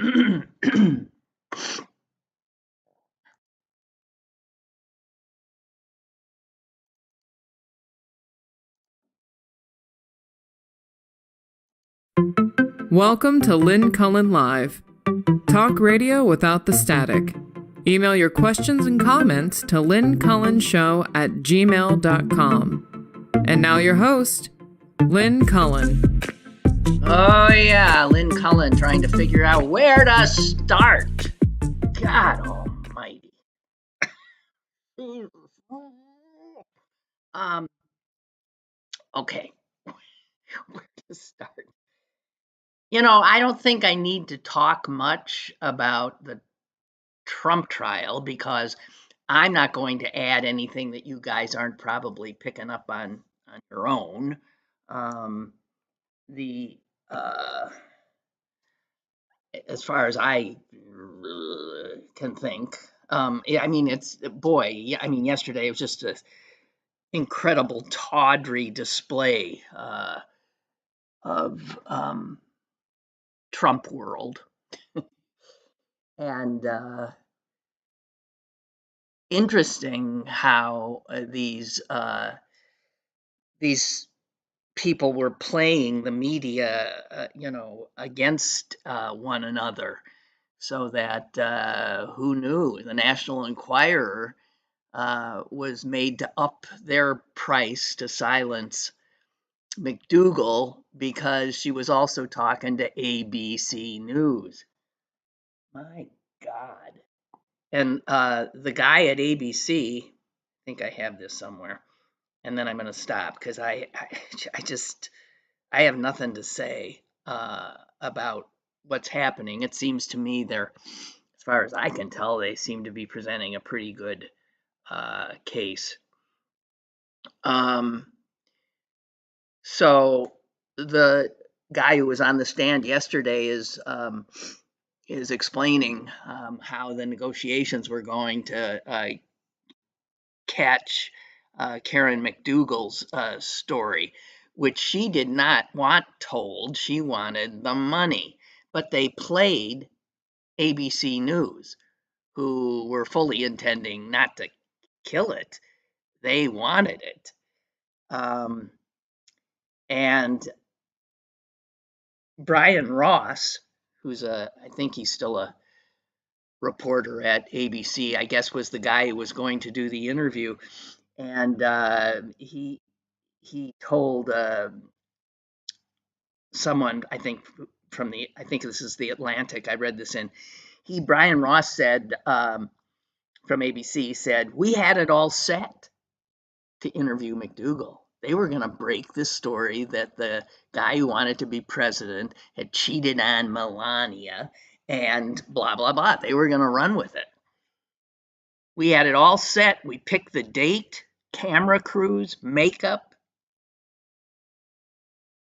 Welcome to Lynn Cullen Live. Talk radio without the static. Email your questions and comments to lynncullenshow@gmail.com. And now your host, Lynn Cullen. Oh yeah, Lynn Cullen trying to figure out where to start. God almighty. Okay. Where to start? I don't think I need to talk much about the Trump trial because I'm not going to add anything that you guys aren't probably picking up on your own. As far as I can think, yesterday it was just an incredible tawdry display of Trump world. And interesting how these people were playing the media, against one another, so that who knew? The National Enquirer was made to up their price to silence McDougal because she was also talking to ABC News. My God. And the guy at ABC, I think I have this somewhere, and then I'm going to stop because I have nothing to say about what's happening. It seems to me as far as I can tell, they seem to be presenting a pretty good case. So the guy who was on the stand yesterday is explaining how the negotiations were going to catch Karen McDougal's story, which she did not want told. She wanted the money, but they played ABC News, who were fully intending not to kill it. They wanted it. And Brian Ross, who's I think he's still a reporter at ABC, I guess was the guy who was going to do the interview. And he told someone, I think this is the Atlantic, I read this in, Brian Ross said, from ABC, said, we had it all set to interview McDougal. They were going to break the story that the guy who wanted to be president had cheated on Melania and blah, blah, blah. They were going to run with it. We had it all set. We picked the date, camera crews, makeup.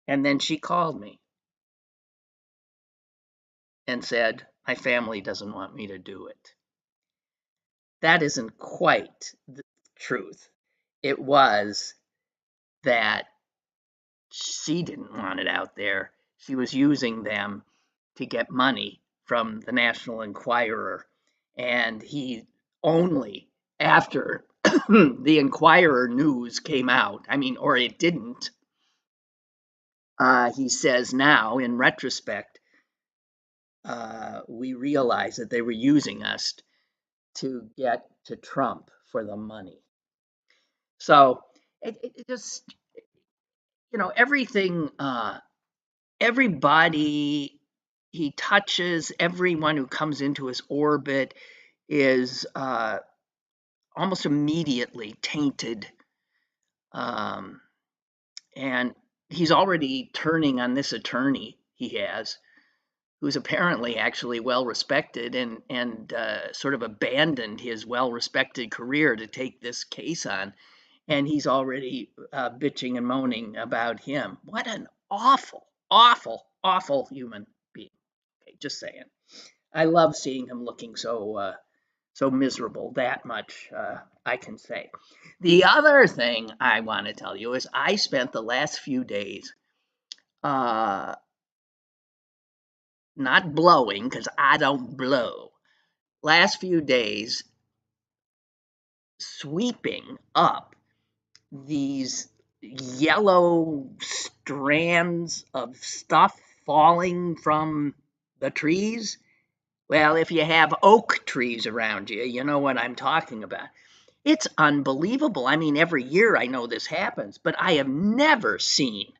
And then she called me and said, my family doesn't want me to do it. That isn't quite the truth. It was that she didn't want it out there. She was using them to get money from the National Enquirer. And he only after the Enquirer news came out, or it didn't, he says now, in retrospect, we realize that they were using us to get to Trump for the money. So it just, everything, everybody he touches, everyone who comes into his orbit is almost immediately tainted. And he's already turning on this attorney he has, who's apparently actually well respected and sort of abandoned his well respected career to take this case on. And he's already bitching and moaning about him. What an awful, awful, awful human being. Okay, just saying. I love seeing him looking so miserable. That much I can say. The other thing I want to tell you is I spent the last few days not blowing, because I don't blow, last few days sweeping up these yellow strands of stuff falling from the trees. Well, if you have oak trees around you, you know what I'm talking about. It's unbelievable. I mean, every year I know this happens, but I have never seen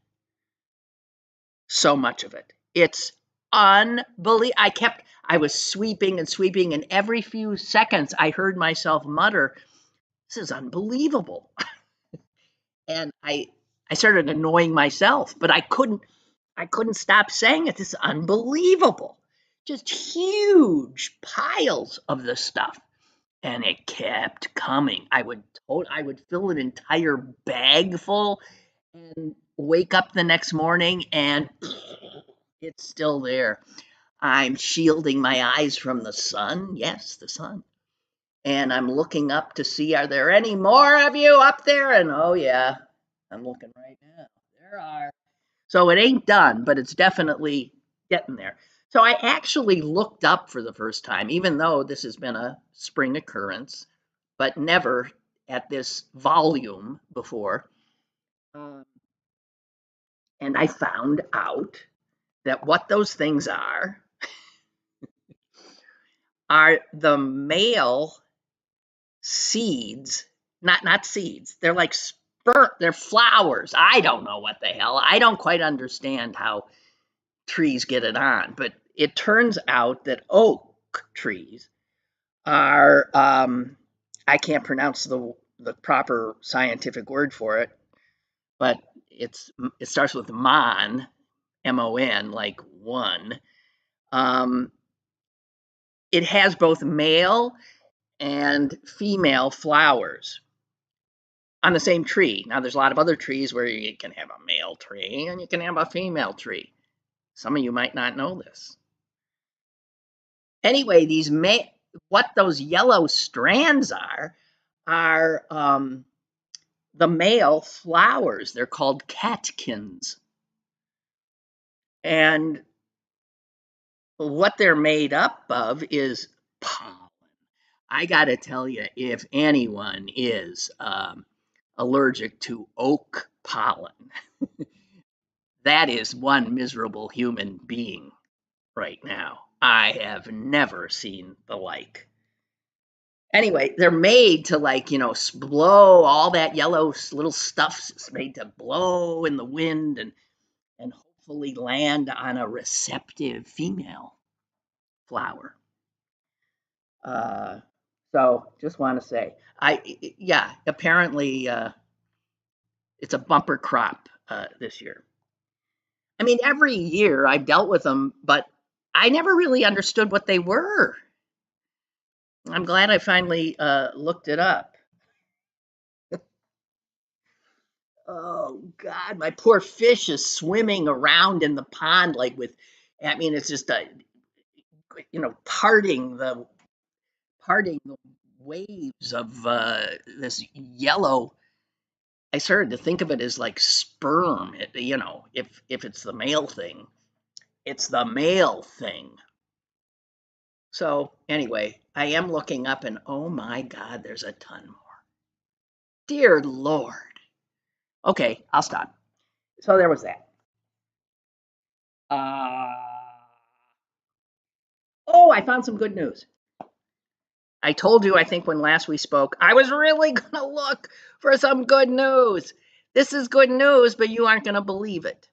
so much of it. It's unbelievable. I was sweeping and sweeping, and every few seconds I heard myself mutter, "This is unbelievable." And I started annoying myself, but I couldn't stop saying it. This is unbelievable. Just huge piles of the stuff. And it kept coming. I would fill an entire bag full and wake up the next morning and it's still there. I'm shielding my eyes from the sun. Yes, the sun. And I'm looking up to see, are there any more of you up there? And oh, yeah, I'm looking right now. There are. So it ain't done, but it's definitely getting there. So I actually looked up for the first time, even though this has been a spring occurrence, but never at this volume before. Um, and I found out that what those things are the male seeds, not seeds. They're like sperm, they're flowers. I don't know what the hell. I don't quite understand how trees get it on, but it turns out that oak trees are I can't pronounce the proper scientific word for it, but it starts with MON, like one. Um, it has both male and female flowers on the same tree. Now, there's a lot of other trees where you can have a male tree and you can have a female tree. Some of you might not know this. Anyway, what those yellow strands are the male flowers. They're called catkins. And what they're made up of is pollen. I got to tell you, if anyone is allergic to oak pollen, that is one miserable human being right now. I have never seen the like. Anyway, they're made to blow all that yellow little stuff. It's made to blow in the wind and hopefully land on a receptive female flower. So just want to say, yeah, apparently it's a bumper crop this year. I mean, every year I've dealt with them, but I never really understood what they were. I'm glad I finally looked it up. Oh God, my poor fish is swimming around in the pond I mean, it's just parting the waves of this yellow. I started to think of it as like sperm. If it's the male thing, it's the male thing. So anyway, I am looking up, and oh my God, there's a ton more. Dear Lord. Okay, I'll stop. So there was that. Uh, oh, I found some good news. I told you, I think, when last we spoke, I was really going to look for some good news. This is good news, but you aren't going to believe it.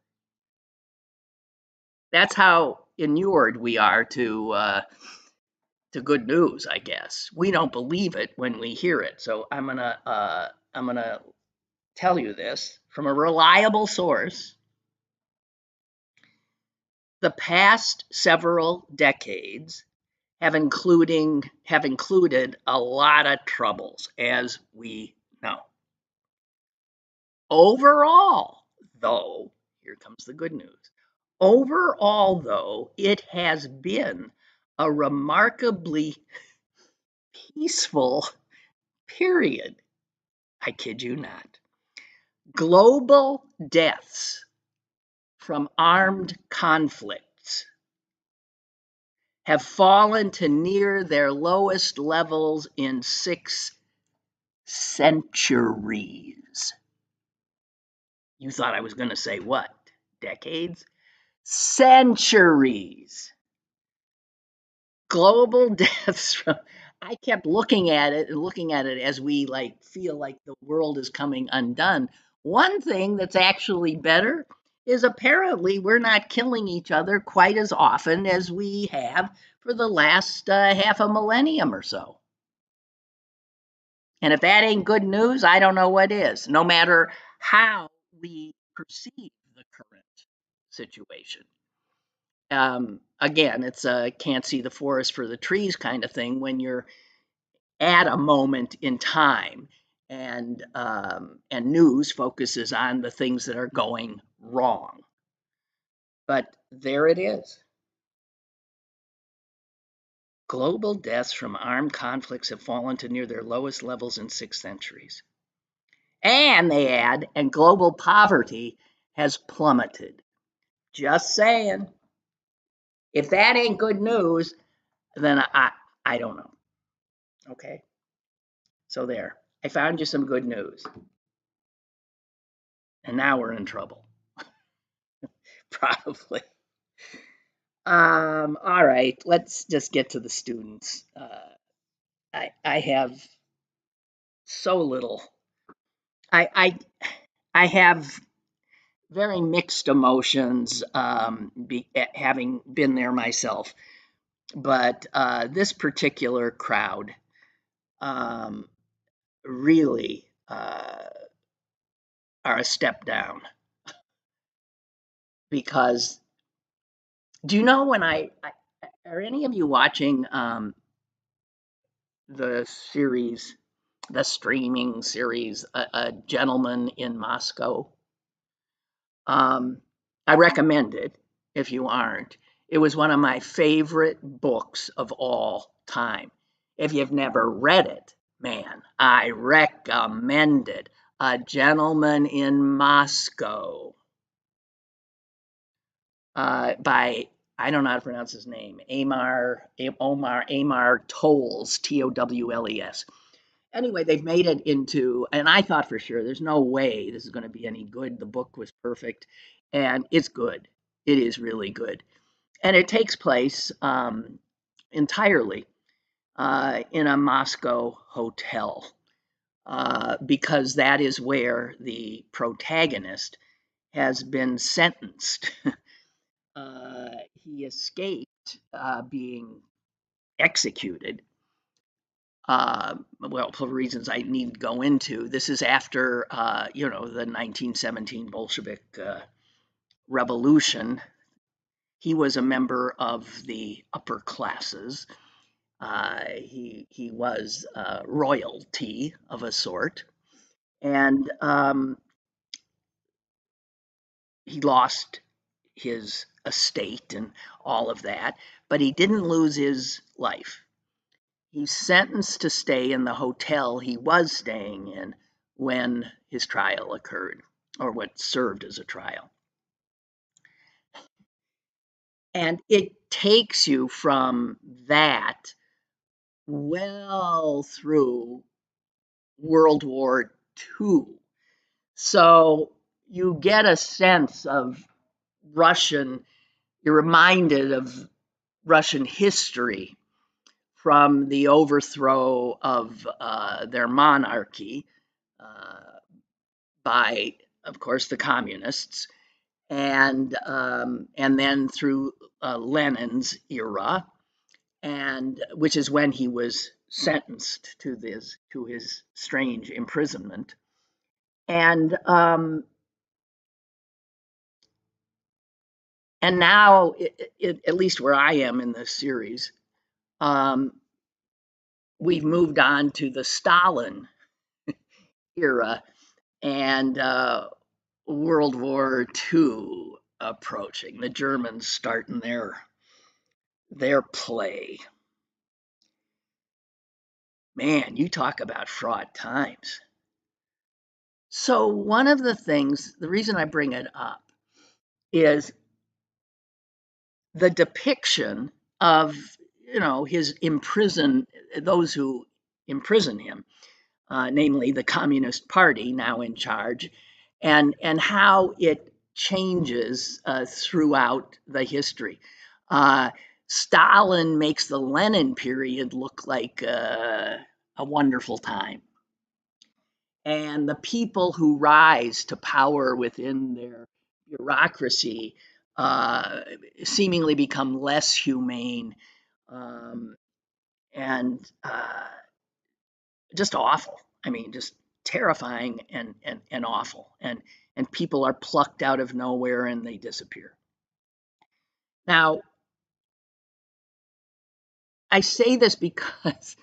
That's how inured we are to good news, I guess. We don't believe it when we hear it. So I'm gonna tell you this from a reliable source. The past several decades have included a lot of troubles, as we know. Overall, though, here comes the good news. Overall, though, it has been a remarkably peaceful period. I kid you not. Global deaths from armed conflicts have fallen to near their lowest levels in 6 centuries. You thought I was going to say what? Decades? Centuries. Global deaths from, I kept looking at it and looking at it as we feel like the world is coming undone. One thing that's actually better is apparently we're not killing each other quite as often as we have for the last half a millennium or so. And if that ain't good news, I don't know what is, no matter how we perceive the current situation. Again, it's a can't see the forest for the trees kind of thing when you're at a moment in time and news focuses on the things that are going wrong. But there it is. Global deaths from armed conflicts have fallen to near their lowest levels in 6 centuries. And they add, and global poverty has plummeted. Just saying. If that ain't good news, then I don't know. Okay. So there. I found you some good news. And now we're in trouble. Probably. All right, let's just get to the students. I have so little. I have very mixed emotions, having been there myself. But this particular crowd really are a step down, because do you know when are any of you watching the series, the streaming series, A Gentleman in Moscow? I recommend it if you aren't. It was one of my favorite books of all time. If you've never read it, man, I recommend it. A Gentleman in Moscow, by, I don't know how to pronounce his name, Amar Towles, Towles. Anyway, they've made it into, and I thought for sure there's no way this is going to be any good. The book was perfect, and it's good. It is really good. And it takes place entirely in a Moscow hotel, because that is where the protagonist has been sentenced. He escaped being executed. Well, for reasons I need to go into. This is after, the 1917 Bolshevik revolution. He was a member of the upper classes. He was royalty of a sort, and he lost his estate and all of that, but he didn't lose his life. He's sentenced to stay in the hotel he was staying in when his trial occurred, or what served as a trial. And it takes you from that well through World War II. So you get a sense of you're reminded of Russian history from the overthrow of their monarchy by, of course, the communists, and then through Lenin's era, and which is when he was sentenced to his strange imprisonment, and now, at least where I am in this series, we've moved on to the Stalin era and World War II approaching. The Germans starting their play. Man, you talk about fraught times. So one of the things, the reason I bring it up is the depiction of his those who imprison him, namely the Communist Party now in charge, and how it changes throughout the history. Stalin makes the Lenin period look like a wonderful time. And the people who rise to power within their bureaucracy seemingly become less humane, and just awful. I mean, just terrifying and awful. And people are plucked out of nowhere and they disappear. Now, I say this because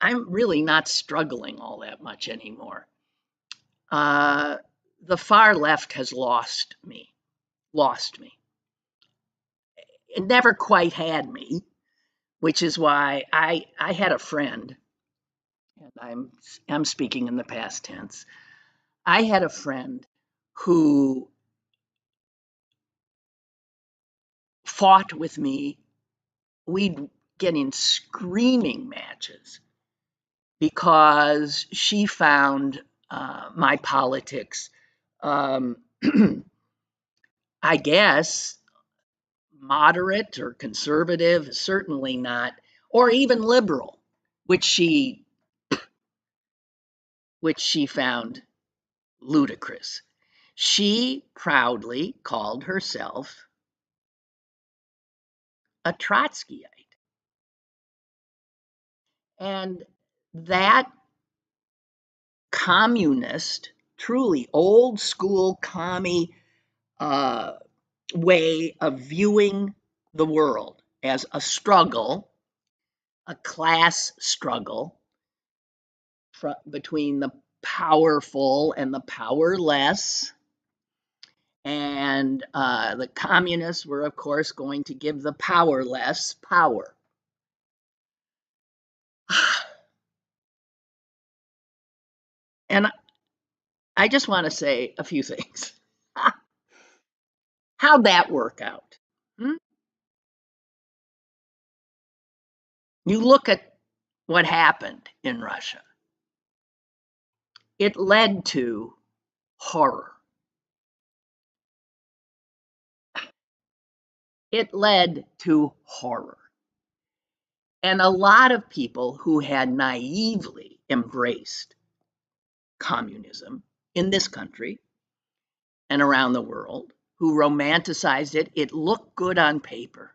I'm really not struggling all that much anymore. The far left has lost me. It never quite had me, which is why I had a friend, and I'm speaking in the past tense. I had a friend who fought with me. We'd get in screaming matches because she found my politics, I guess, moderate or conservative, certainly not, or even liberal, which she found ludicrous. She proudly called herself a Trotskyite. And that communist, truly old school commie way of viewing the world as a struggle, a class struggle between the powerful and the powerless. And the communists were, of course, going to give the powerless power. And I just want to say a few things. How'd that work out? You look at what happened in Russia. It led to horror. It led to horror. And a lot of people who had naively embraced communism in this country and around the world, who romanticized it, it looked good on paper.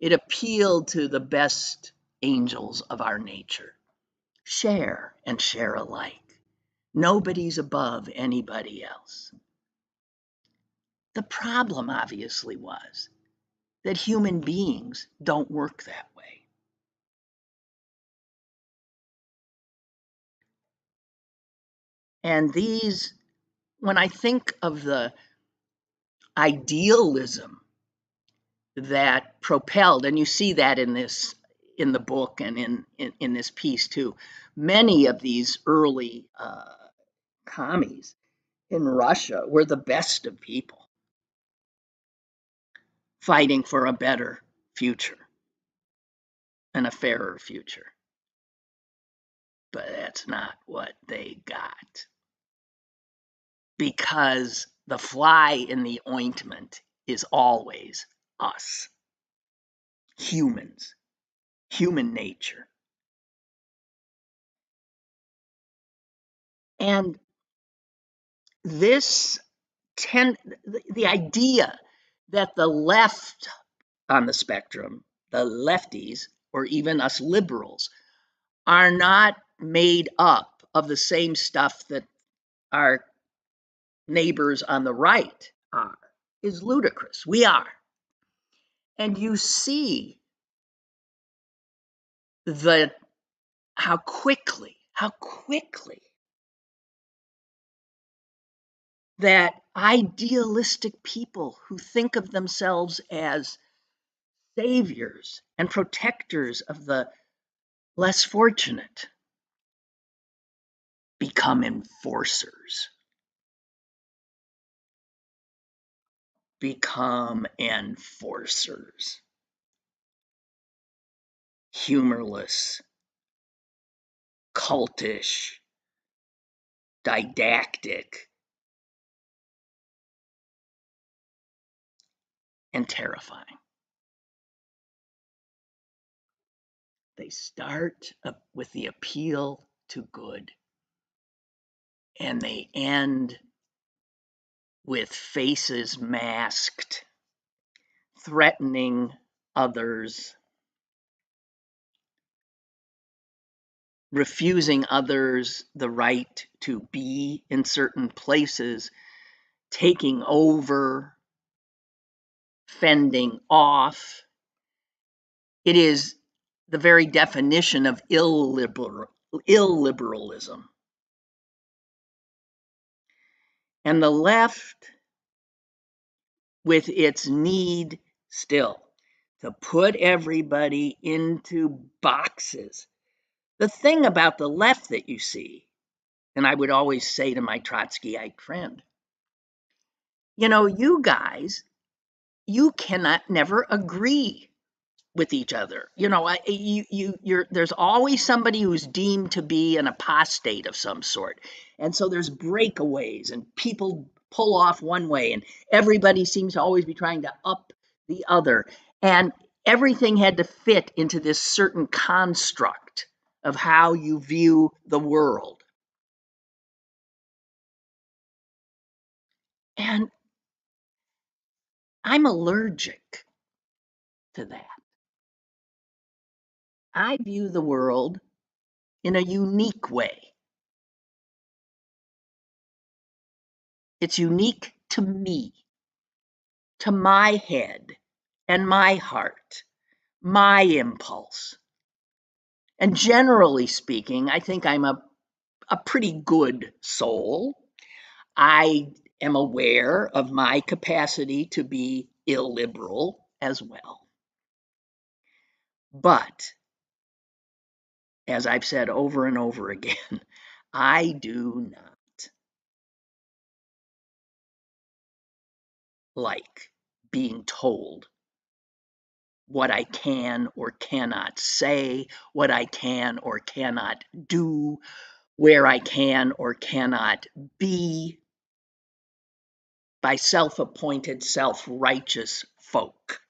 It appealed to the best angels of our nature. Share and share alike. Nobody's above anybody else. The problem, obviously, was that human beings don't work that way. And when I think of the idealism that propelled, and you see that in the book and in this piece too, many of these early commies in Russia were the best of people fighting for a better future and a fairer future. But that's not what they got. Because the fly in the ointment is always us, humans, human nature. And the idea that the left on the spectrum, the lefties, or even us liberals, are not made up of the same stuff that our neighbors on the right are is ludicrous. We are. And you see how quickly that idealistic people who think of themselves as saviors and protectors of the less fortunate become enforcers. become enforcers, humorless, cultish, didactic, and terrifying. They start with the appeal to good, and they end with faces masked, threatening others, refusing others the right to be in certain places, taking over, fending off. It is the very definition of illiberalism. And the left, with its need still to put everybody into boxes. The thing about the left that you see, and I would always say to my Trotskyite friend, you guys, you cannot never agree with each other. There's always somebody who's deemed to be an apostate of some sort. And so there's breakaways and people pull off one way and everybody seems to always be trying to up the other. And everything had to fit into this certain construct of how you view the world. And I'm allergic to that. I view the world in a unique way. It's unique to me, to my head and my heart, my impulse. And generally speaking, I think I'm a pretty good soul. I am aware of my capacity to be illiberal as well. But, as I've said over and over again, I do not like being told what I can or cannot say, what I can or cannot do, where I can or cannot be by self-appointed, self-righteous folk.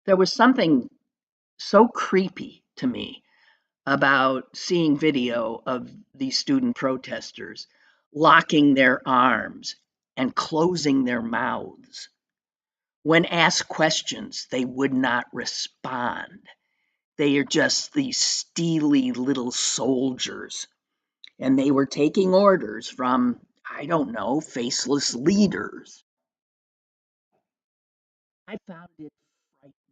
There was something so creepy to me about seeing video of these student protesters locking their arms and closing their mouths. When asked questions, they would not respond. They are just these steely little soldiers. And they were taking orders from, I don't know, faceless leaders. I found it frightening.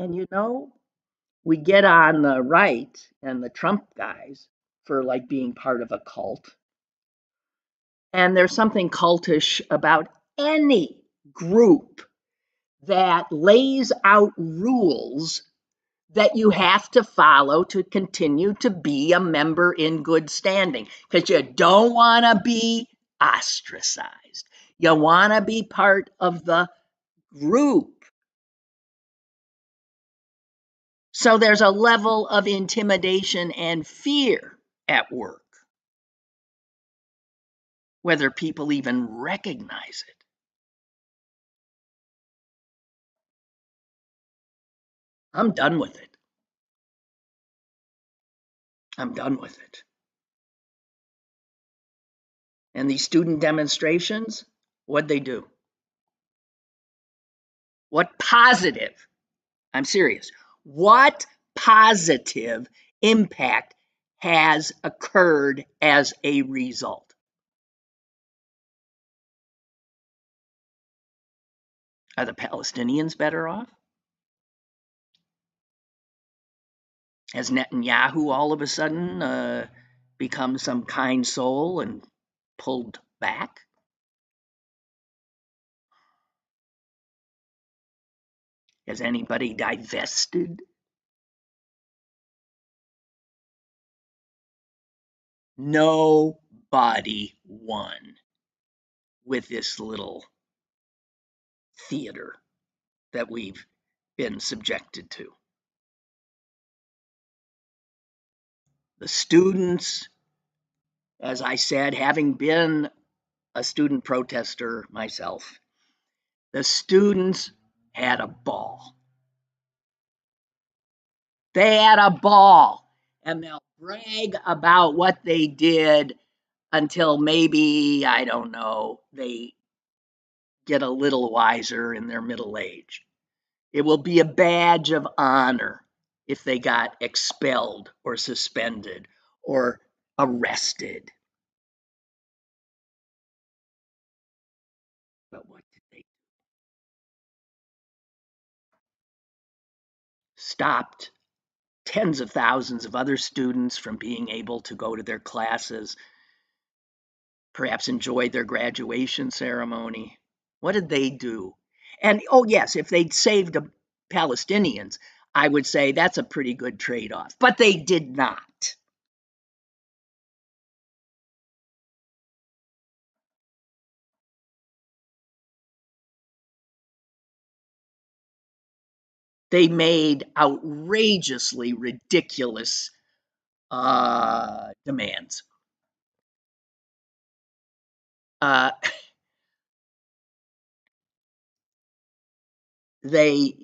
And we get on the right and the Trump guys for like being part of a cult. And there's something cultish about any group that lays out rules that you have to follow to continue to be a member in good standing, because you don't want to be ostracized. You want to be part of the group. So there's a level of intimidation and fear at work, whether people even recognize it. I'm done with it. I'm done with it. And these student demonstrations, what'd they do? What positive, I'm serious, what positive impact has occurred as a result? Are the Palestinians better off? Has Netanyahu all of a sudden become some kind soul and pulled back? Has anybody divested? Nobody won with this little theater that we've been subjected to. The students, as I said, having been a student protester myself, the students had a ball. They had a ball, and they'll brag about what they did until maybe, I don't know, they get a little wiser in their middle age. It will be a badge of honor if they got expelled or suspended or arrested. But what did they do? Stopped tens of thousands of other students from being able to go to their classes, perhaps enjoy their graduation ceremony. What did they do? And oh yes, if they'd saved the Palestinians, I would say that's a pretty good trade-off. But they did not. They made outrageously ridiculous demands. They,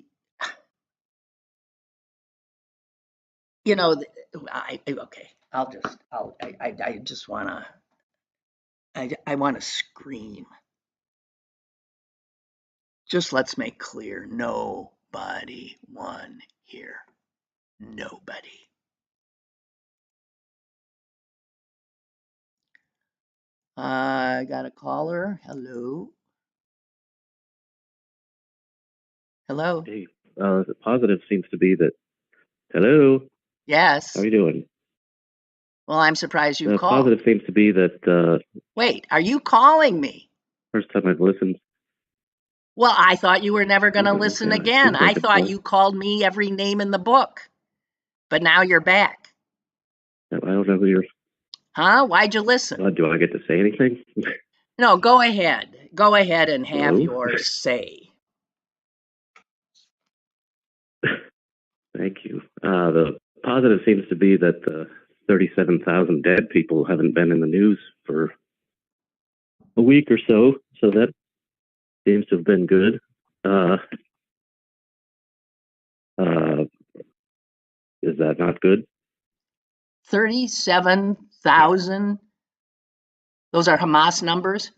you know, okay. I just wanna, I wanna scream. Just let's make clear, nobody won here. Nobody. I got a caller. Hello. Hello. Hey, the positive seems to be that. Hello. Yes. How are you doing? Well, I'm surprised you The called. positive seems to be that. Wait, are you calling me? First time I've listened. Well, I thought you were never going to listen Yeah, again. I thought you called me every name in the book. But now you're back. I don't know who you're. Huh? Why'd you listen? Do I get to say anything? No, go ahead. Go ahead and have Hello? your say. Thank you. The positive seems to be that 37,000 dead people haven't been in the news for a week or so, so that seems to have been good. Is that not good? 37,000? Those are Hamas numbers?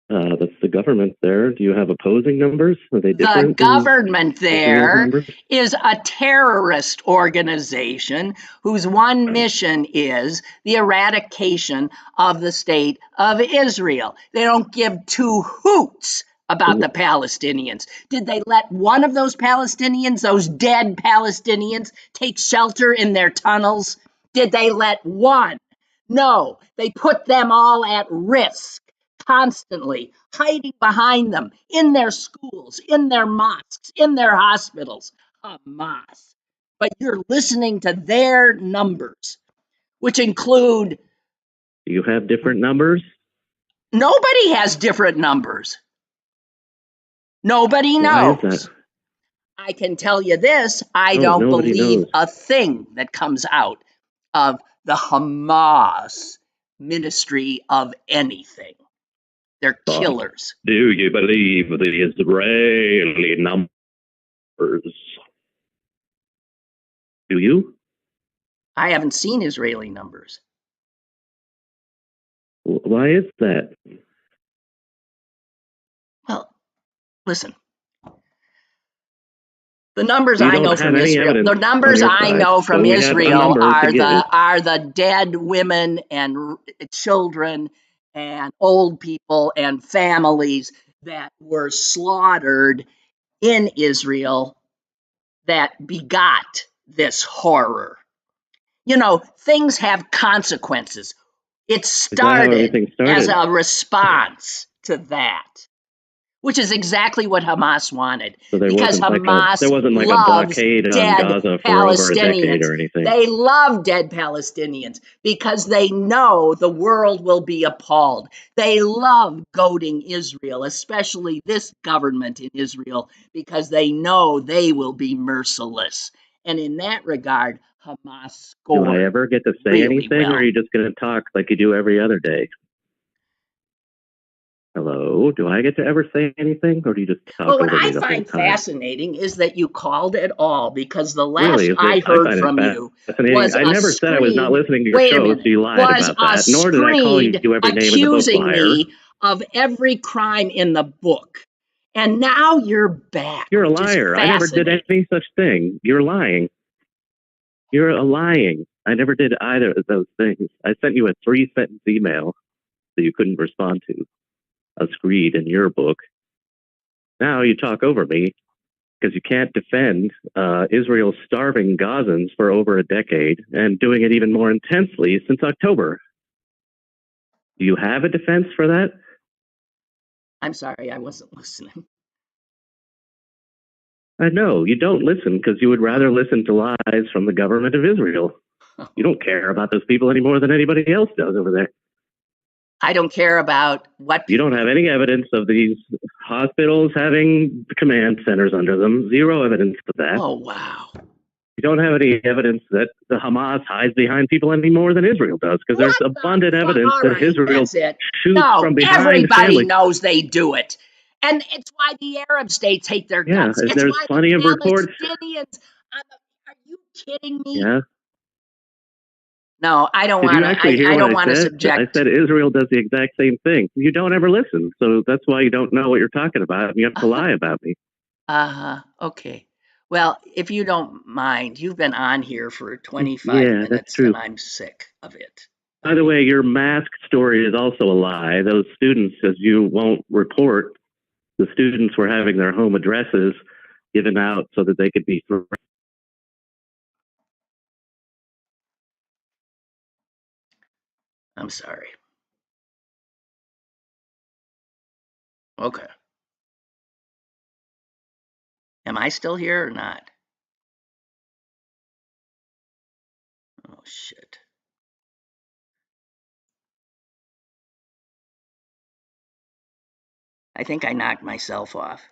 That's the government there. Do you have opposing numbers? Are they different? The government there numbers? is a terrorist organization whose one mission is the eradication of the state of Israel. They don't give two hoots about the Palestinians. Did they let one of those Palestinians, those dead Palestinians, take shelter in their tunnels? Did they let one? No, they put them all at risk, constantly hiding behind them in their schools, in their mosques, in their hospitals. Hamas. But you're listening to their numbers, which include. Do you have different numbers? Nobody has different numbers. Nobody Why is knows. that? I can tell you this, I Oh, don't nobody believe knows. a thing that comes out of the Hamas ministry of anything. They're killers. Do you believe the Israeli numbers? Do you? I haven't seen Israeli numbers. Why is that? Well, listen. The numbers I know from Israel, the numbers I know from Israel are the dead women and children and old people and families that were slaughtered in Israel that begot this horror. You know, things have consequences. It started as a response to that, which is exactly what Hamas wanted. So there because wasn't Hamas there wasn't like a loves blockade on dead Gaza for over a decade Palestinians. or anything. They love dead Palestinians because they know the world will be appalled. They love goading Israel, especially this government in Israel, because they know they will be merciless. And in that regard, Hamas scored. Do I ever get to say really anything, well. or are you just going to talk like you do every other day? Hello? Do I get to ever say anything, or do you just talk Well, what over me I the whole find time? fascinating is that you called at all, because the last Really, I heard from you was I never said I was not listening to your wait a show, so minute, you lied was about a that. Nor did I call you screed every name in the book, accusing liar. me of every crime in the book. And now you're back. You're a which is liar. I never did fascinating. any such thing. You're lying. You're a lying. I never did either of those things. I sent you a 3-sentence email that you couldn't respond to, a screed in your book. Now you talk over me because you can't defend Israel starving Gazans for over a decade and doing it even more intensely since October. Do you have a defense for that? I'm sorry, I wasn't listening. I know you don't listen because you would rather listen to lies from the government of Israel. You don't care about those people any more than anybody else does over there. I don't care about what. You don't have any evidence of these hospitals having command centers under them. Zero evidence of that. Oh, wow. You don't have any evidence that the Hamas hides behind people any more than Israel does, because there's abundant evidence that Israel shoots from behind everybody knows they do it. And it's why the Arab states hate their guts. It's there's why plenty of reports. Palestinians. Are you kidding me? Yeah. No, I don't want to. I don't want to subject. I said Israel does the exact same thing. You don't ever listen, so that's why you don't know what you're talking about. And you have to lie about me. Okay. Well, if you don't mind, you've been on here for 25 minutes, that's true. And I'm sick of it. By the way, your mask story is also a lie. Those students, as you won't report, the students were having their home addresses given out so that they could be. I'm sorry. Okay. Am I still here or not? Oh, shit. I think I knocked myself off.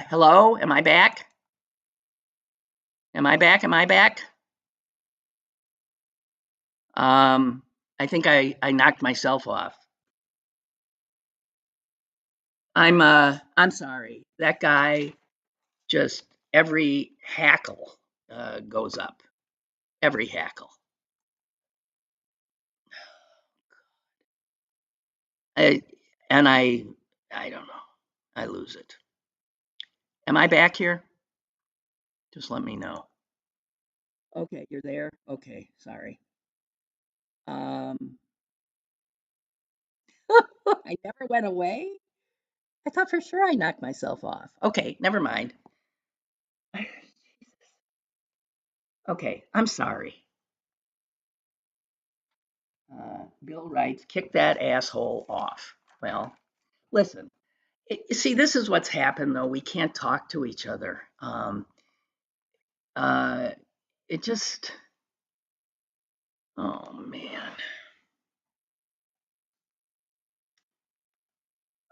Hello? Am I back? Am I back? I think I knocked myself off. I'm sorry. That guy, just every hackle goes up. Every hackle. I don't know. I lose it. Am I back here? Just let me know. Okay, you're there? Okay, sorry. I never went away? I thought for sure I knocked myself off. Okay, never mind. Okay, I'm sorry. Bill writes, kick that asshole off. Well, listen, see, this is what's happened, though. We can't talk to each other. It just, oh, man.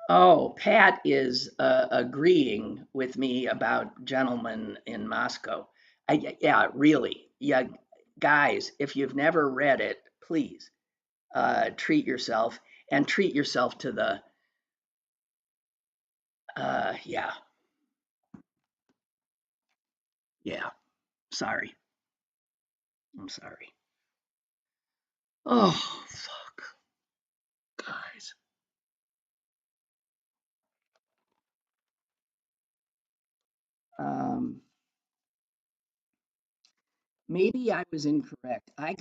Oh, Pat is agreeing with me about Gentlemen in Moscow. Yeah, really. Yeah, guys, if you've never read it, please treat yourself and treat yourself to the, yeah. Yeah, sorry. I'm sorry. Oh, fuck. Guys. Maybe I was incorrect. I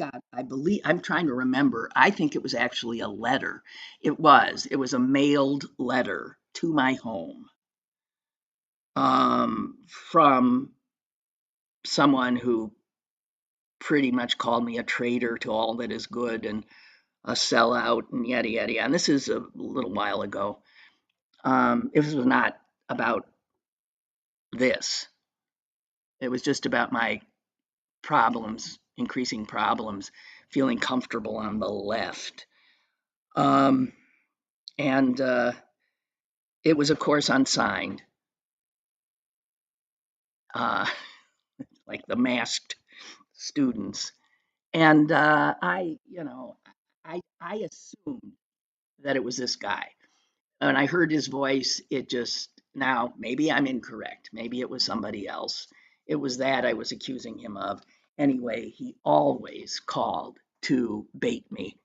believe, I'm trying to remember. I think it was actually a letter. It was a mailed letter to my home. from someone who pretty much called me a traitor to all that is good and a sellout and yada yada yada. And this is a little while ago. It was not about this. It was just about my problems, increasing problems, feeling comfortable on the left. And it was, of course, unsigned, like the masked students. And I assumed that it was this guy. And I heard his voice. It just, now, maybe I'm incorrect. Maybe it was somebody else. It was that I was accusing him of. Anyway, he always called to bait me.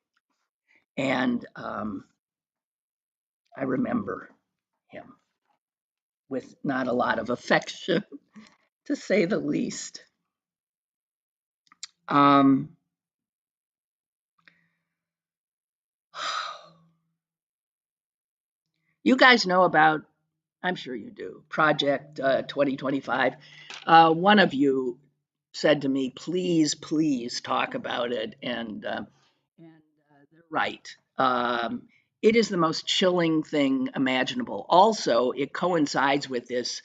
And I remember him with not a lot of affection, to say the least. Um, you guys know about, I'm sure you do, Project 2025. One of you said to me, please, please talk about it. And they're right. It is the most chilling thing imaginable. Also, it coincides with this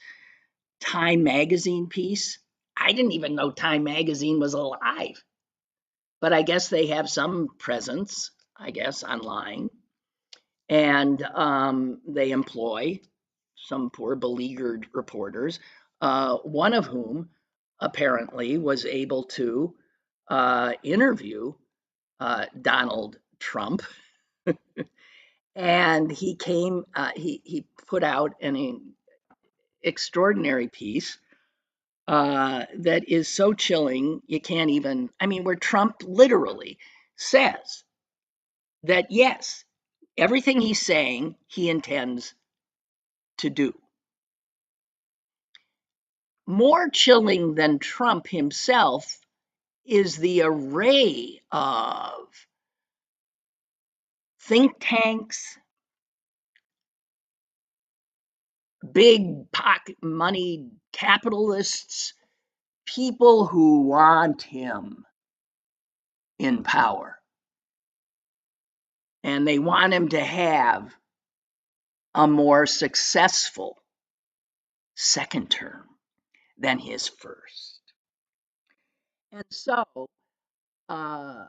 Time magazine piece. I didn't even know Time magazine was alive, but I guess they have some presence, I guess, online. And they employ some poor beleaguered reporters, one of whom apparently was able to interview Donald Trump. And he put out an extraordinary piece that is so chilling you can't even, I mean, where Trump literally says that yes, everything he's saying he intends to do. More chilling than Trump himself is the array of think tanks, big pocket money capitalists, people who want him in power. And they want him to have a more successful second term than his first. And so, I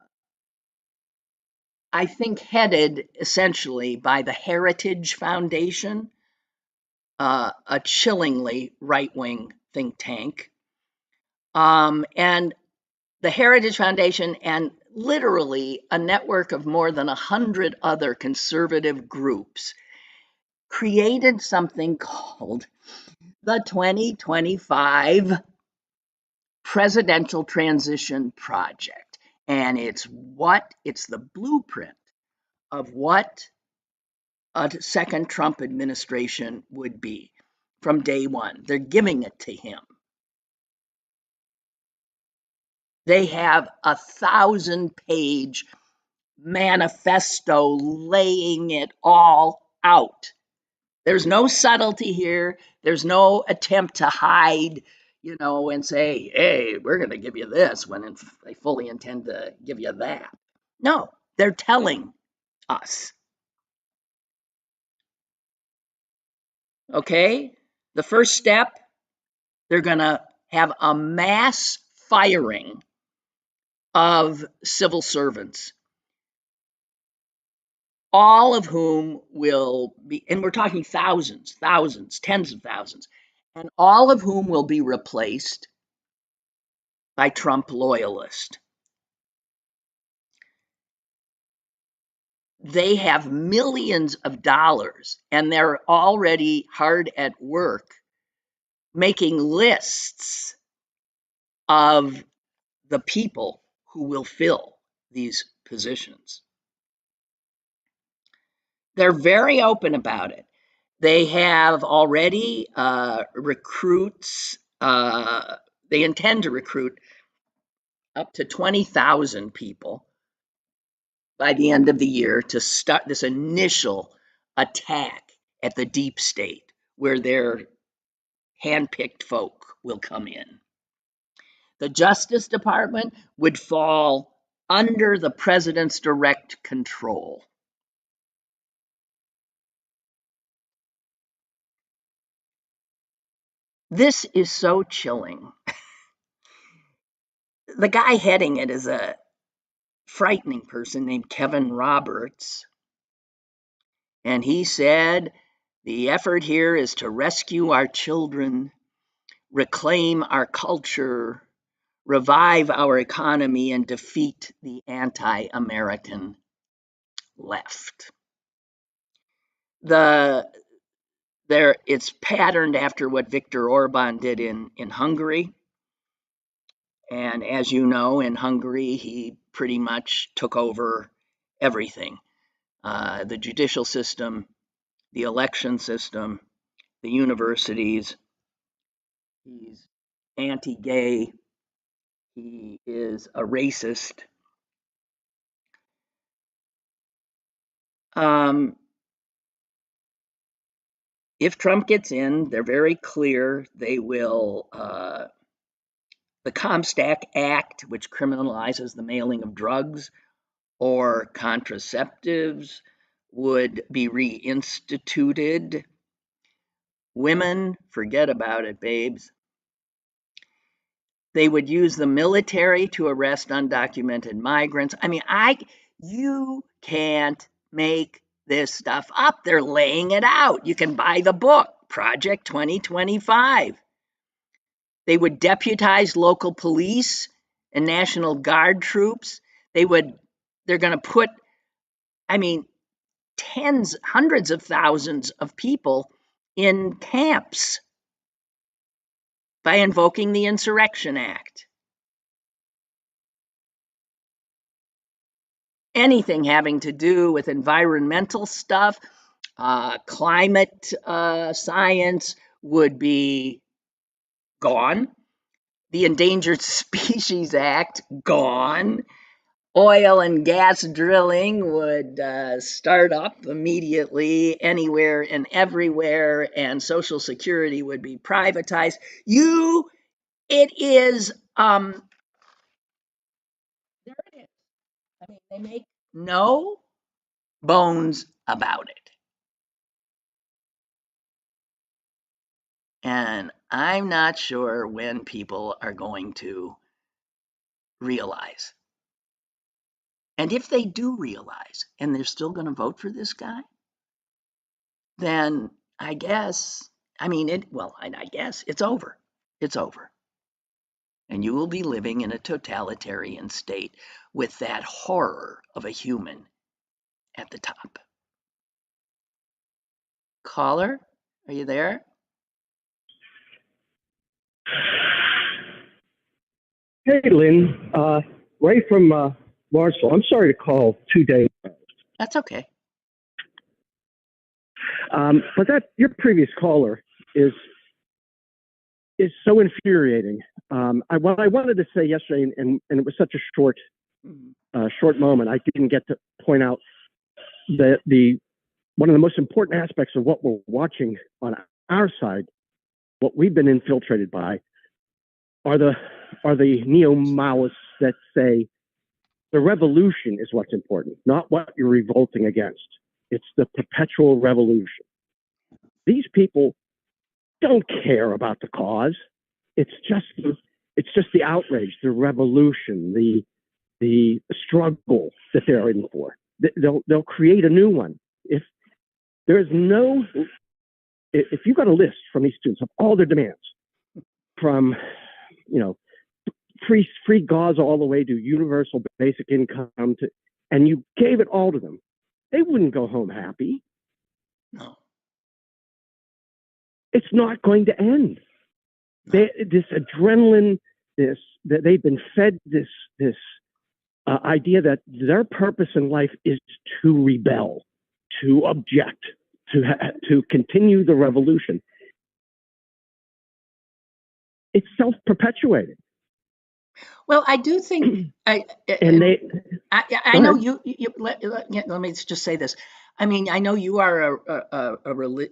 think headed essentially by the Heritage Foundation, a chillingly right-wing think tank, and the Heritage Foundation and literally a network of more than 100 other conservative groups created something called the 2025 Presidential Transition Project. And it's the blueprint of what a second Trump administration would be from day one. They're giving it to him. They have a 1,000-page manifesto laying it all out. There's no subtlety here. There's no attempt to hide, and say, hey, we're going to give you this when they fully intend to give you that. No, they're telling us. Okay? The first step, they're going to have a mass firing of civil servants, all of whom will be, and we're talking thousands, tens of thousands, and all of whom will be replaced by Trump loyalists. They have millions of dollars, and they're already hard at work making lists of the people who will fill these positions. They're very open about it. They have already recruits. They intend to recruit up to 20,000 people by the end of the year to start this initial attack at the deep state, where they're handpicked folk will come in. The Justice Department would fall under the president's direct control. This is so chilling. The guy heading it is a frightening person named Kevin Roberts. And he said, the effort here is to rescue our children, reclaim our culture, revive our economy, and defeat the anti-American left. It's patterned after what Viktor Orban did in Hungary. And as you know, in Hungary, he pretty much took over everything. The judicial system, the election system, the universities. He's anti-gay. He is a racist. If Trump gets in, they're very clear. They will, the Comstock Act, which criminalizes the mailing of drugs or contraceptives, would be reinstituted. Women, forget about it, babes. They would use the military to arrest undocumented migrants. I mean, you can't make this stuff up. They're laying it out. You can buy the book, Project 2025. They would deputize local police and National Guard troops. They're going to put, hundreds of thousands of people in camps by invoking the Insurrection Act. Anything having to do with environmental stuff, climate science would be gone. The Endangered Species Act, gone. Oil and gas drilling would start up immediately anywhere and everywhere, and Social Security would be privatized. It is, there it is. They make no bones about it. And I'm not sure when people are going to realize. And if they do realize, and they're still going to vote for this guy, then I guess, it's over. It's over. And you will be living in a totalitarian state with that horror of a human at the top. Caller, are you there? Hey, Lynn. Ray from Marshall. I'm sorry to call 2 days. That's okay. But your previous caller is so infuriating. What I wanted to say yesterday, and it was such a short moment, I didn't get to point out the one of the most important aspects of what we're watching on our side, what we've been infiltrated by, are the neo-Maoists that say the revolution is what's important, not what you're revolting against. It's the perpetual revolution. These people don't care about the cause. It's just the outrage, the revolution, the struggle that they're in for. They'll create a new one. If you got a list from these students of all their demands, from free gauze all the way to universal basic income, and you gave it all to them, they wouldn't go home happy. No. It's not going to end. No. This adrenaline, that they've been fed this idea that their purpose in life is to rebel, to object, to continue the revolution. It's self-perpetuating. Well, I do think I know you. Let me just say this. I know you are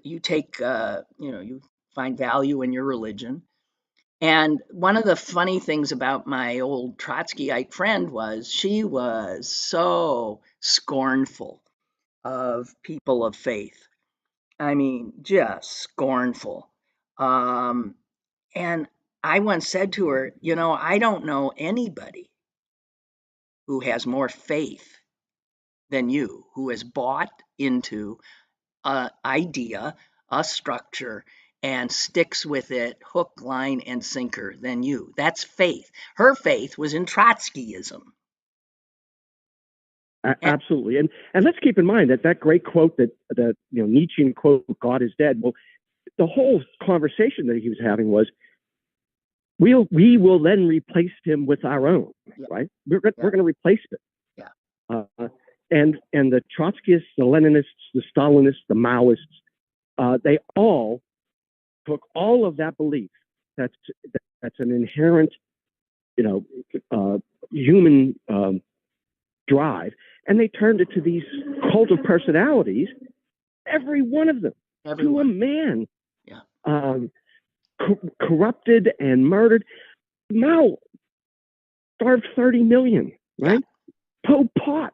you take you find value in your religion. And one of the funny things about my old Trotskyite friend was she was so scornful of people of faith. I mean, just scornful. And I once said to her, I don't know anybody who has more faith than you, who has bought into an idea, a structure, and sticks with it hook, line, and sinker than you. That's faith. Her faith was in Trotskyism. Absolutely. And let's keep in mind that great quote, that Nietzschean quote, God is dead. Well, the whole conversation that he was having was, we will then replace him with our own, right? We're going to replace it. Yeah. And the Trotskyists, the Leninists, the Stalinists, the Maoists, they all took all of that belief that's an inherent, human drive, and they turned it to these cult of personalities. Every one of them, to a man, corrupted and murdered. Mao starved 30 million, right? Yeah. Pol Pot,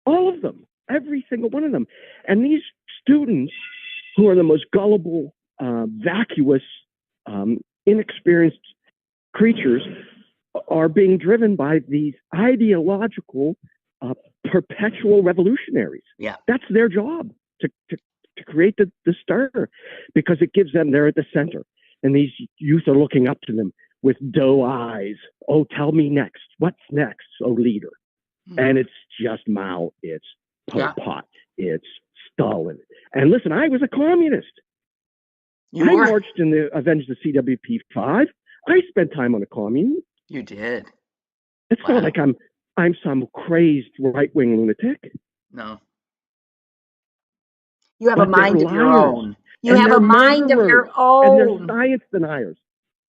all of them, every single one of them. And these students, who are the most gullible, vacuous, inexperienced creatures, are being driven by these ideological, perpetual revolutionaries. Yeah. That's their job, to create the stir, because it gives them, they're at the center. And these youth are looking up to them with doe eyes. Oh, tell me next. What's next, oh leader? And it's just Mao. It's Pol Pot. It's Stalin. And listen, I was a communist. I marched in the Avenge the CWP-5. I spent time on a commune. You did. It's not like I'm some crazed right-wing lunatic. No. You have a mind of your own. You have a mind of your own. And they're science deniers.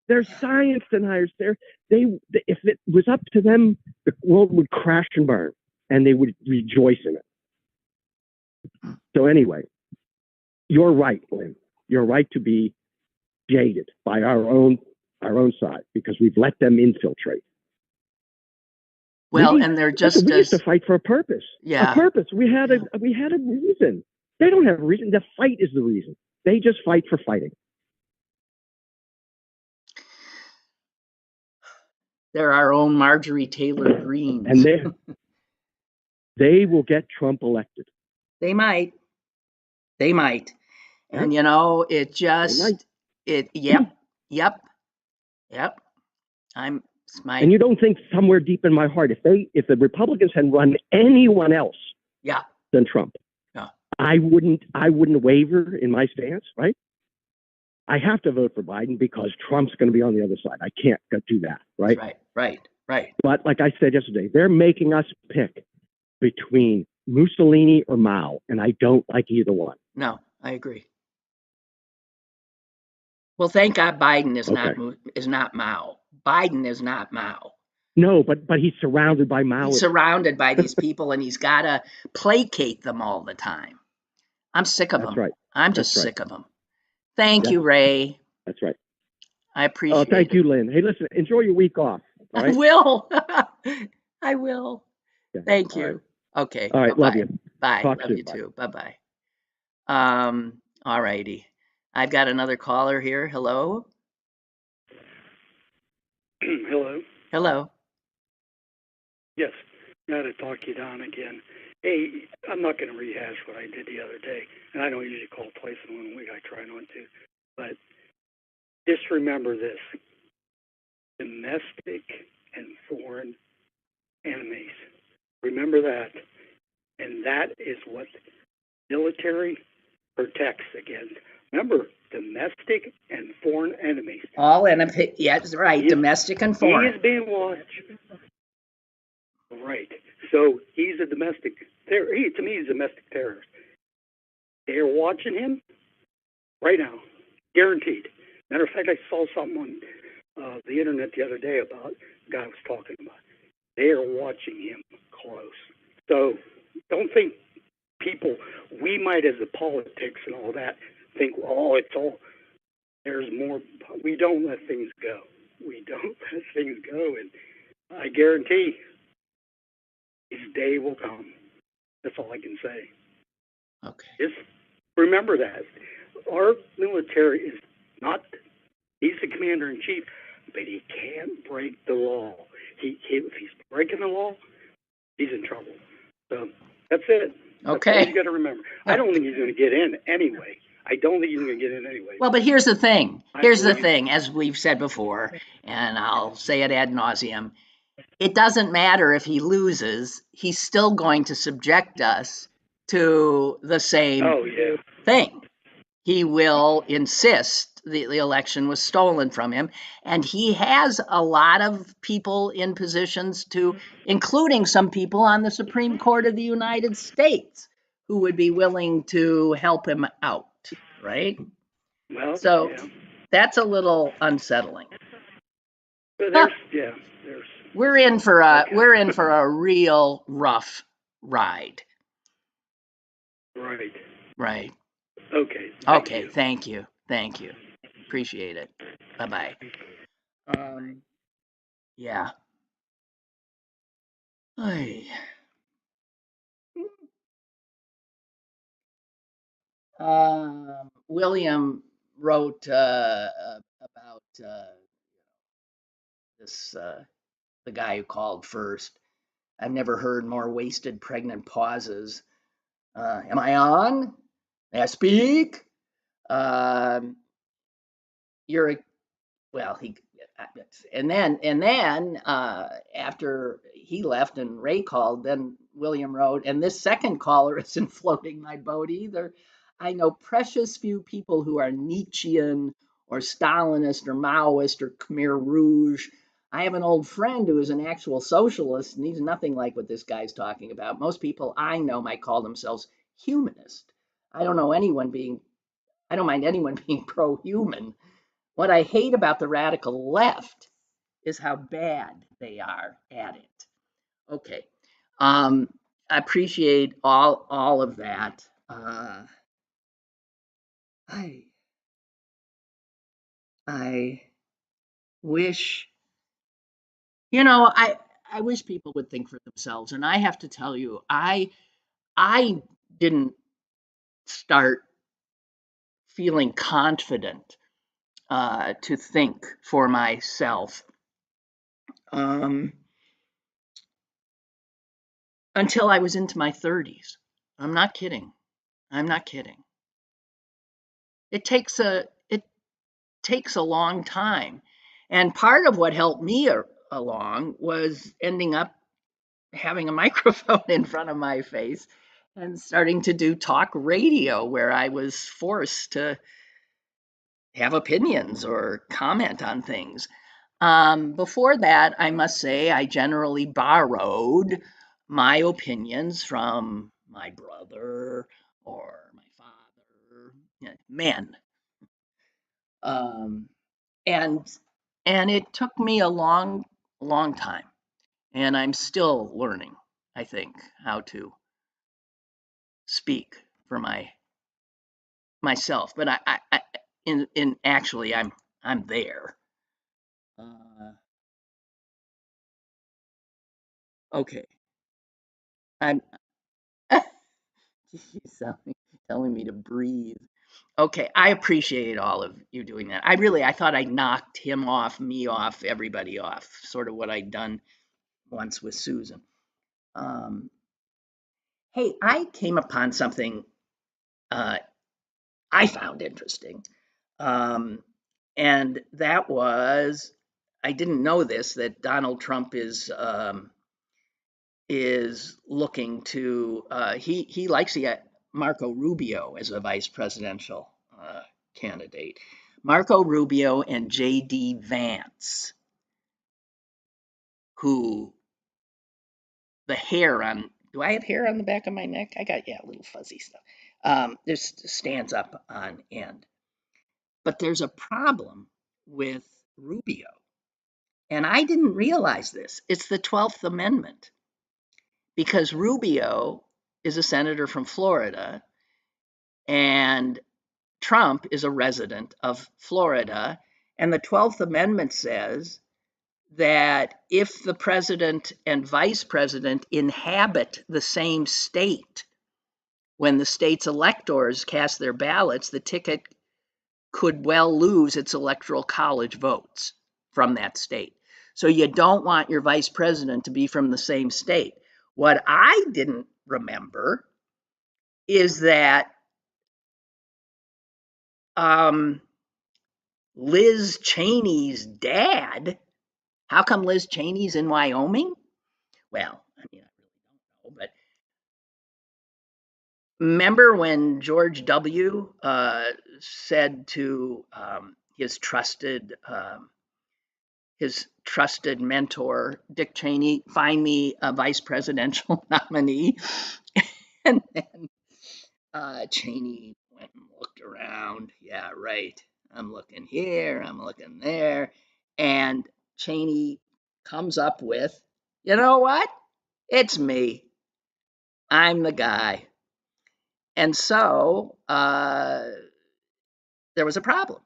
They're science deniers. If it was up to them, the world would crash and burn, and they would rejoice in it. So anyway, you're right, Lynn. You're right to be jaded by our own side, because we've let them infiltrate. Well, and they're just we used to fight for a purpose. Yeah. A purpose. We had a reason. They don't have a reason. The fight is the reason. They just fight for fighting. They're our own Marjorie Taylor Greene. And they will get Trump elected. They might. And it just Yep. And you don't think somewhere deep in my heart, if the Republicans had run anyone else than Trump, I wouldn't waver in my stance, right? I have to vote for Biden because Trump's going to be on the other side. I can't do that, right? Right. But like I said yesterday, they're making us pick between Mussolini or Mao, and I don't like either one. No, I agree. Well, thank God Biden is not Mao. Biden is not Mao. No, but he's surrounded by Mao. He's surrounded by these people, and he's got to placate them all the time. I'm sick of them. Right. I'm just sick of them. Thank you, Ray. That's right. I appreciate it. Thank you, Lynn. Hey, listen, enjoy your week off. All right? I will. I will. Yeah. Thank you. Right. Okay. All right. Bye-bye. Love you. Bye. Talk love soon. you too. Bye-bye. All righty. I've got another caller here. Hello. Hello. Yes. Got to talk you down again. Hey, I'm not going to rehash what I did the other day, and I don't usually call twice in 1 week. I try not to. But just remember this. Domestic and foreign enemies. Remember that. And that is what military protects against. Remember, domestic and foreign enemies. All enemies. Yeah, that's right. Domestic and foreign. He is being watched. Right. So he's a domestic terrorist. To me, he's a domestic terrorist. They're watching him right now. Guaranteed. Matter of fact, I saw something on the internet the other day about the guy was talking about. They are watching him close. So don't think we might, as the politics and all that, think, oh, it's all, there's more. We don't let things go. We don't let things go, and I guarantee his day will come. That's all I can say. Okay. Just remember that. Our military is not, he's the commander in chief, but he can't break the law. If he's breaking the law, he's in trouble. So that's it. Okay. That's all you got to remember. I don't think he's going to get in anyway. Well, but here's the thing. As we've said before, and I'll say it ad nauseum, it doesn't matter if he loses, he's still going to subject us to the same thing. He will insist the election was stolen from him, and he has a lot of people in positions including some people on the Supreme Court of the United States, who would be willing to help him out, right? Well, so that's a little unsettling. But we're in for a real rough ride. Right. Okay. Thank you. Appreciate it. Bye-bye. Yeah. William wrote about this the guy who called first. I've never heard more wasted pregnant pauses. Am I on? May I speak? You're he, and then after he left and Ray called, then William wrote, and this second caller isn't floating my boat either. I know precious few people who are Nietzschean or Stalinist or Maoist or Khmer Rouge. I have an old friend who is an actual socialist, and he's nothing like what this guy's talking about. Most people I know might call themselves humanist. I don't mind anyone being pro-human. What I hate about the radical left is how bad they are at it. Okay. I appreciate all of that. I wish, I wish people would think for themselves. And I have to tell you, I didn't start feeling confident to think for myself until I was into my 30s. I'm not kidding. It takes a long time. And part of what helped me along was ending up having a microphone in front of my face and starting to do talk radio, where I was forced to have opinions or comment on things. Before that, I must say, I generally borrowed my opinions from my brother or my father, men. And it took me a long time, and I'm still learning, I think, how to speak for myself. But I in actually, I'm there. Okay. I'm She's telling me to breathe. Okay, I appreciate all of you doing that. I thought I knocked him off, me off, everybody off, sort of what I'd done once with Susan. Hey, I came upon something I found interesting. And that was, I didn't know this, that Donald Trump is looking to, he likes to get Marco Rubio as a vice presidential candidate. Marco Rubio and J.D. Vance, who the hair on, do I have hair on the back of my neck? I got, a little fuzzy stuff. This stands up on end. But there's a problem with Rubio. And I didn't realize this. It's the 12th Amendment. Because Rubio is a senator from Florida, and Trump is a resident of Florida, and the 12th Amendment says that if the president and vice president inhabit the same state, when the state's electors cast their ballots, the ticket could well lose its electoral college votes from that state. So you don't want your vice president to be from the same state. What I didn't remember is that Liz Cheney's dad, how come Liz Cheney's in Wyoming? Well, I mean, I really don't know, but remember when George W. Said to his trusted mentor, Dick Cheney, find me a vice presidential nominee? And then Cheney went and looked around. Yeah, right. I'm looking here, I'm looking there. And Cheney comes up with, you know what? It's me. I'm the guy. And so there was a problem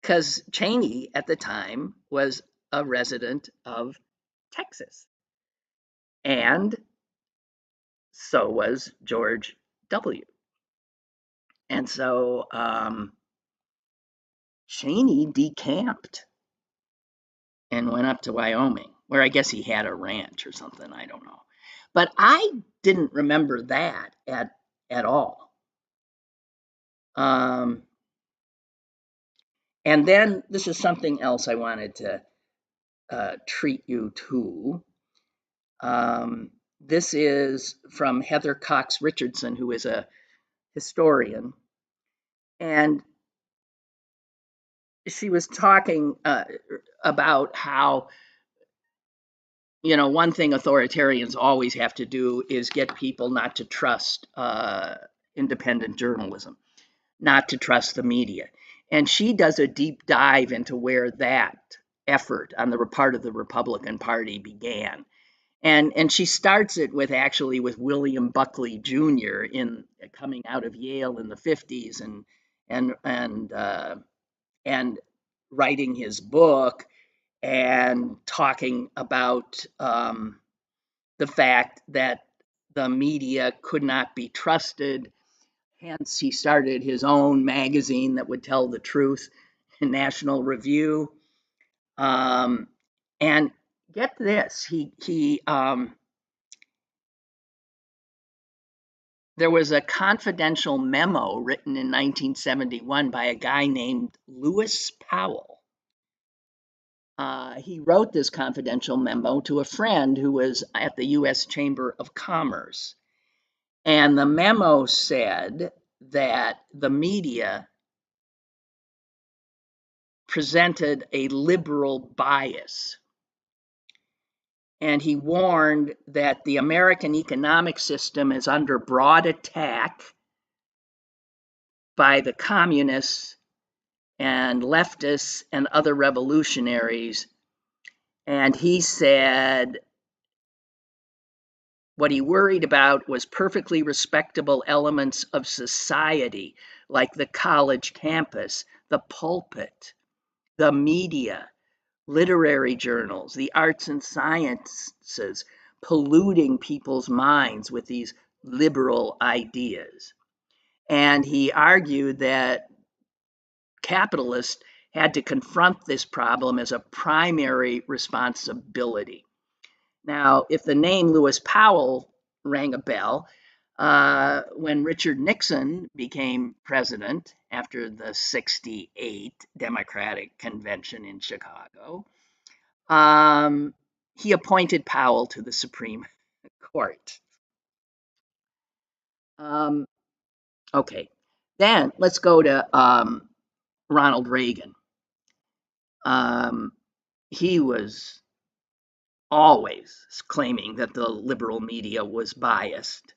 because Cheney at the time was a resident of Texas. And so was George W. And so Cheney decamped and went up to Wyoming, where I guess he had a ranch or something. I don't know. But I didn't remember that at all. And then this is something else I wanted to treat you to. This is from Heather Cox Richardson, who is a historian. And she was talking about how, you know, one thing authoritarians always have to do is get people not to trust independent journalism, not to trust the media. And she does a deep dive into where that effort on the part of the Republican Party began. And she starts it with William Buckley Jr. Coming out of Yale in the 50s and writing his book and talking about the fact that the media could not be trusted. Hence, he started his own magazine that would tell the truth, National Review. And get this, there was a confidential memo written in 1971 by a guy named Lewis Powell. He wrote this confidential memo to a friend who was at the U.S. Chamber of Commerce. And the memo said that the media presented a liberal bias. And he warned that the American economic system is under broad attack by the communists and leftists and other revolutionaries. And he said what he worried about was perfectly respectable elements of society, like the college campus, the pulpit, the media, literary journals, the arts and sciences, polluting people's minds with these liberal ideas. And he argued that capitalists had to confront this problem as a primary responsibility. Now, if the name Lewis Powell rang a bell, when Richard Nixon became president after the '68 Democratic Convention in Chicago, he appointed Powell to the Supreme Court. Okay, then let's go to Ronald Reagan. He was always claiming that the liberal media was biased.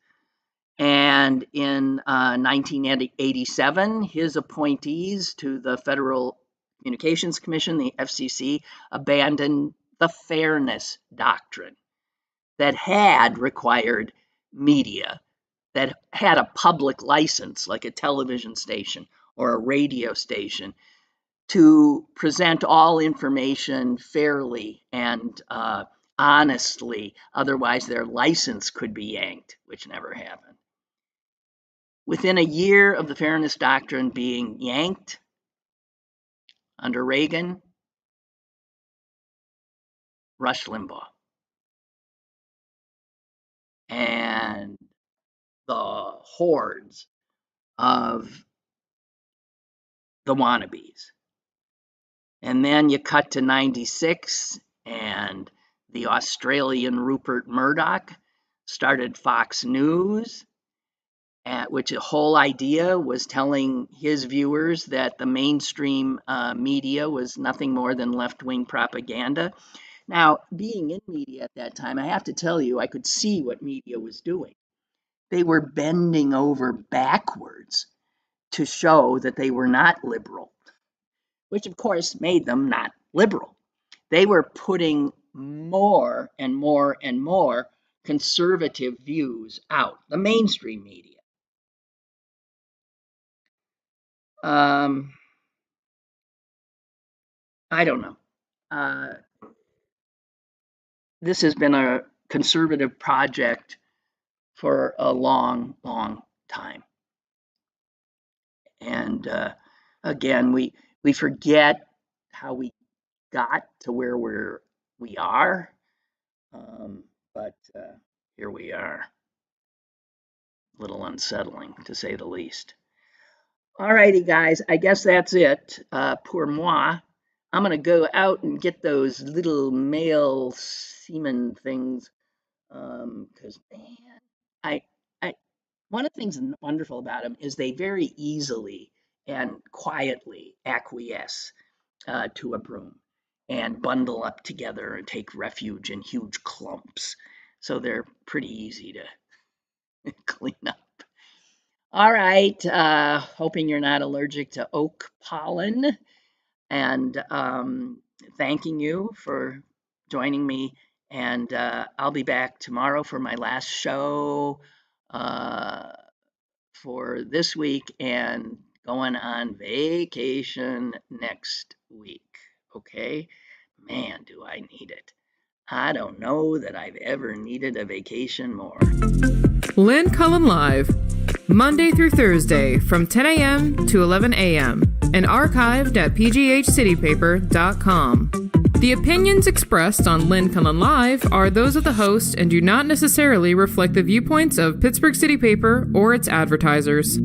And in 1987, his appointees to the Federal Communications Commission, the FCC, abandoned the fairness doctrine that had required media that had a public license, like a television station or a radio station, to present all information fairly and honestly. Otherwise, their license could be yanked, which never happened. Within a year of the Fairness Doctrine being yanked under Reagan, Rush Limbaugh. And the hordes of the wannabes. And then you cut to 96, and the Australian Rupert Murdoch started Fox News, which the whole idea was telling his viewers that the mainstream media was nothing more than left-wing propaganda. Now, being in media at that time, I have to tell you, I could see what media was doing. They were bending over backwards to show that they were not liberal, which of course made them not liberal. They were putting more and more and more conservative views out, the mainstream media. I don't know. This has been a conservative project for a long, long time. And again, we forget how we got to where we are, but here we are. A little unsettling, to say the least. All righty, guys, I guess that's it. Pour moi. I'm going to go out and get those little male semen things, because, man, one of the things wonderful about them is they very easily and quietly acquiesce to a broom and bundle up together and take refuge in huge clumps. So they're pretty easy to clean up. All right, hoping you're not allergic to oak pollen, and thanking you for joining me. And I'll be back tomorrow for my last show for this week, and going on vacation next week. Okay? Man, do I need it. I don't know that I've ever needed a vacation more. Lynn Cullen Live, Monday through Thursday from 10 a.m. to 11 a.m. and archived at pghcitypaper.com. The opinions expressed on Lynn Cullen Live are those of the host and do not necessarily reflect the viewpoints of Pittsburgh City Paper or its advertisers.